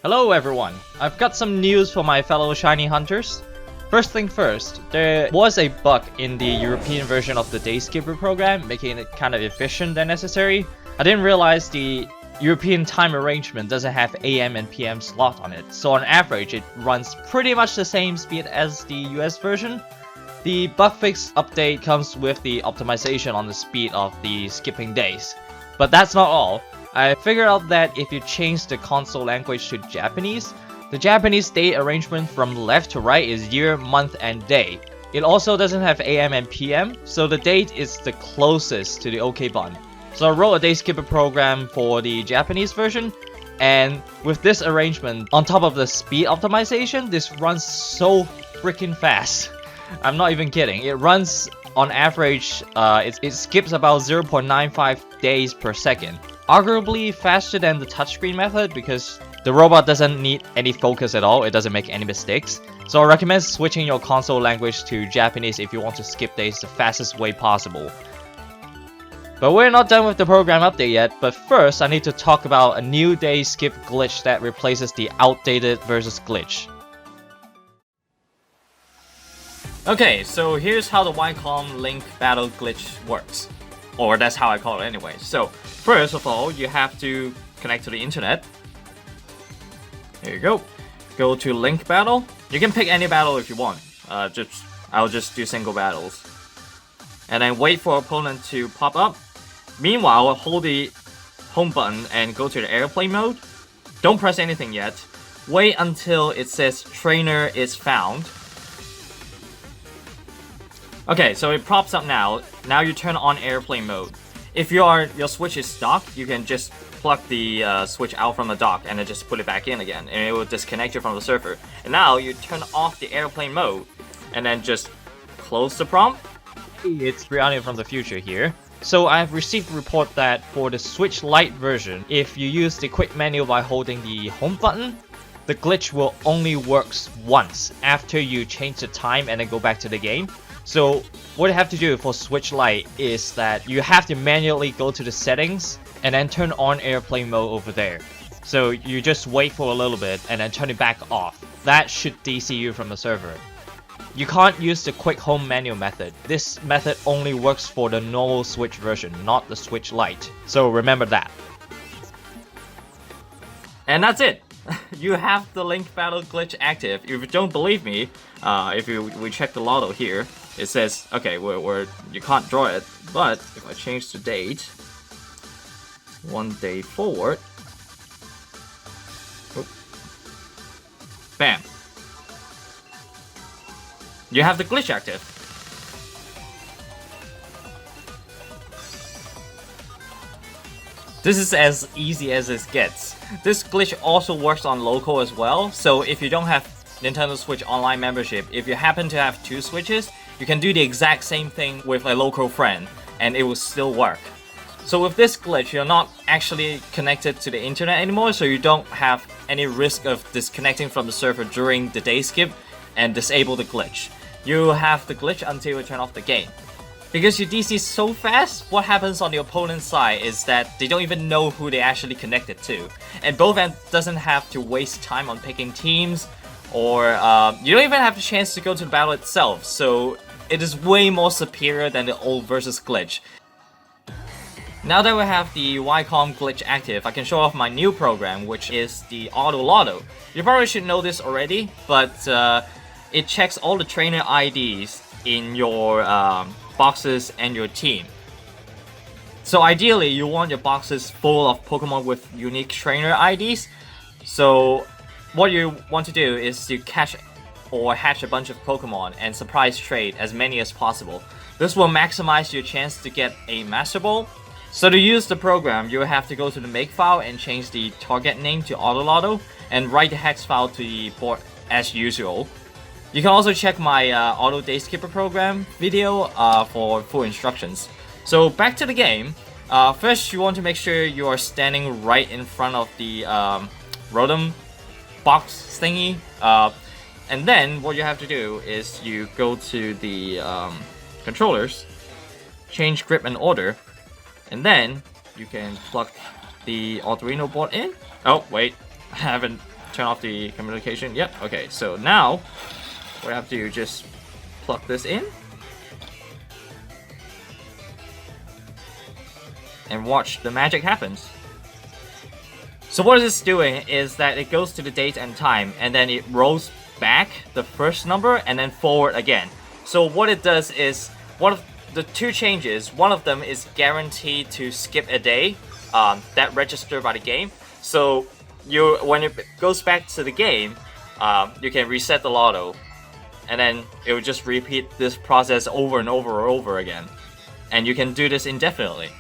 Hello everyone, I've got some news for my fellow shiny hunters. First thing first, there was a bug in the European version of the Day Skipper program, making it kind of efficient and necessary. I didn't realize the European time arrangement doesn't have AM and PM slot on it, so on average it runs pretty much the same speed as the US version. The bug fix update comes with the optimization on the speed of the skipping days. But that's not all. I figured out that if you change the console language to Japanese, the Japanese date arrangement from left to right is year, month, and day. It also doesn't have AM and PM, so the date is the closest to the OK button. So I wrote a day skipper program for the Japanese version, and with this arrangement, on top of the speed optimization, this runs so freaking fast. I'm not even kidding. It runs on average, it skips about 0.95 days per second. Arguably faster than the touchscreen method because the robot doesn't need any focus at all, it doesn't make any mistakes. So I recommend switching your console language to Japanese if you want to skip days the fastest way possible. But we're not done with the program update yet, but first I need to talk about a new day skip glitch that replaces the outdated versus glitch. Okay, so here's how the Wacom Link Battle glitch works. Or that's how I call it anyway. So, first of all, you have to connect to the internet. Here you go. Go to Link Battle. You can pick any battle if you want. I'll just do single battles. And then wait for opponent to pop up. Meanwhile, hold the home button and go to the airplane mode. Don't press anything yet. Wait until it says trainer is found. Okay, so it pops up now. Now you turn on airplane mode. If your switch is stuck, you can just plug the switch out from the dock and then just put it back in again, and it will disconnect you from the server. And now you turn off the airplane mode, and then just close the prompt. It's Brianna from the future here. So I've received a report that for the Switch Lite version, if you use the quick menu by holding the home button, the glitch will only works once after you change the time and then go back to the game. So what you have to do for Switch Lite is that you have to manually go to the settings and then turn on airplane mode over there. So you just wait for a little bit and then turn it back off. That should DC you from the server. You can't use the quick home menu method. This method only works for the normal Switch version, not the Switch Lite. So remember that. And that's it. You have the Link Battle glitch active. If you don't believe me, we check the lotto here, it says, okay, you can't draw it, but if I change the date, 1 day forward, bam, you have the glitch active. This is as easy as it gets. This glitch also works on local as well, so if you don't have Nintendo Switch Online membership, if you happen to have 2 Switches, you can do the exact same thing with a local friend, and it will still work. So with this glitch, you're not actually connected to the internet anymore, so you don't have any risk of disconnecting from the server during the day skip and disable the glitch. You have the glitch until you turn off the game. Because you DC so fast, what happens on the opponent's side is that they don't even know who they actually connected to. And both end doesn't have to waste time on picking teams, or you don't even have the chance to go to the battle itself, so it is way more superior than the old versus glitch. Now that we have the Wacom glitch active, I can show off my new program, which is the Auto Loto. You probably should know this already, but it checks all the trainer IDs in your boxes and your team. So ideally, you want your boxes full of Pokemon with unique trainer IDs. So what you want to do is to catch or hatch a bunch of Pokemon and surprise trade as many as possible. This will maximize your chance to get a Master Ball. So to use the program, you will have to go to the make file and change the target name to Auto Loto and write the hex file to the port as usual. You can also check my Auto Day Skipper program video for full instructions. So back to the game. First, you want to make sure you are standing right in front of the Rotom box thingy. And then what you have to do is you go to the controllers, change grip and order, and then you can plug the Arduino board in. Oh wait, I haven't turn off the communication. Yep, okay, so now we have to just plug this in and watch the magic happens. So what it's doing is that it goes to the date and time, and then it rolls back the first number and then forward again. So what it does is, one of the two changes, one of them is guaranteed to skip a day, that registered by the game. So when it goes back to the game, you can reset the lotto, and then it will just repeat this process over and over and over again. And you can do this indefinitely.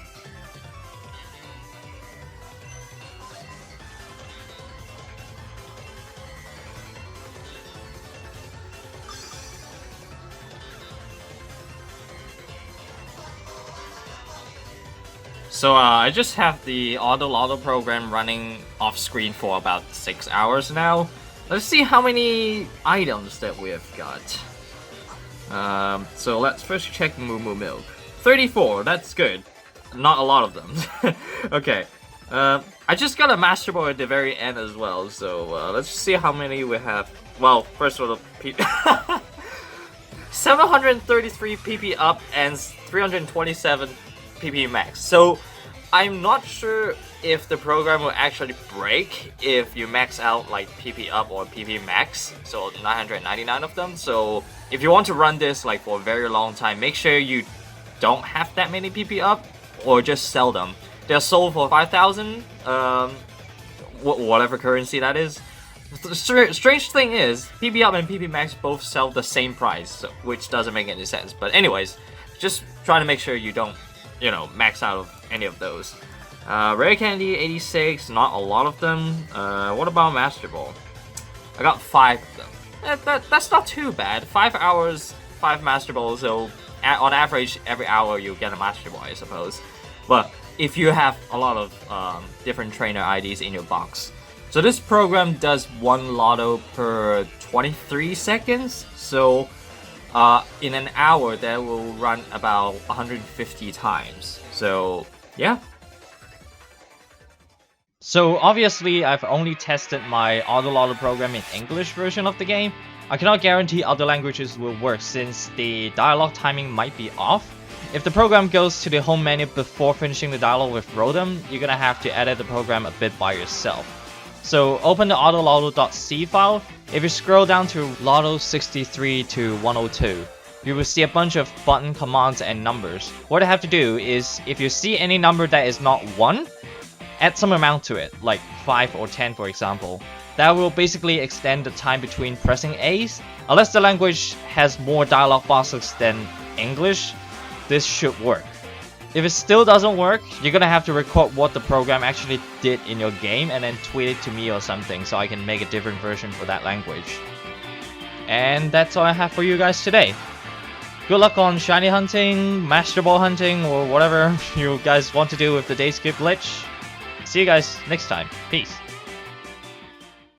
So I just have the Auto Loto program running off screen for about 6 hours now. Let's see how many items that we have got. So let's first check Moo Moo Milk. 34, that's good. Not a lot of them. Okay. I just got a Master Ball at the very end as well, so let's see how many we have. Well, first of all, 733 PP up and 327 PP max. So I'm not sure if the program will actually break if you max out like PP up or PP max, so 999 of them. So if you want to run this like for a very long time, make sure you don't have that many PP up, or just sell them. They're sold for 5,000, whatever currency that is. The strange thing is, PP up and PP max both sell the same price, so, which doesn't make any sense. But anyways, just trying to make sure you don't, max out of any of those. Rare Candy, 86, not a lot of them. What about Master Ball? I got 5 of them. That's not too bad. 5 hours, 5 Master Balls, so on average, every hour you get a Master Ball, I suppose. But if you have a lot of different trainer IDs in your box. So this program does 1 lotto per 23 seconds, so in an hour that will run about 150 times. So yeah. So obviously I've only tested my Auto Loto program in English version of the game. I cannot guarantee other languages will work since the dialogue timing might be off. If the program goes to the home menu before finishing the dialogue with Rotom, you're gonna have to edit the program a bit by yourself. So open the autoloto.c file. If you scroll down to Lotto 63 to 102, you will see a bunch of button commands and numbers. What I have to do is, if you see any number that is not 1, add some amount to it, like 5 or 10 for example. That will basically extend the time between pressing A's. Unless the language has more dialogue boxes than English, this should work. If it still doesn't work, you're gonna have to record what the program actually did in your game and then tweet it to me or something so I can make a different version for that language. And that's all I have for you guys today. Good luck on shiny hunting, master ball hunting, or whatever you guys want to do with the day skip glitch. See you guys next time. Peace.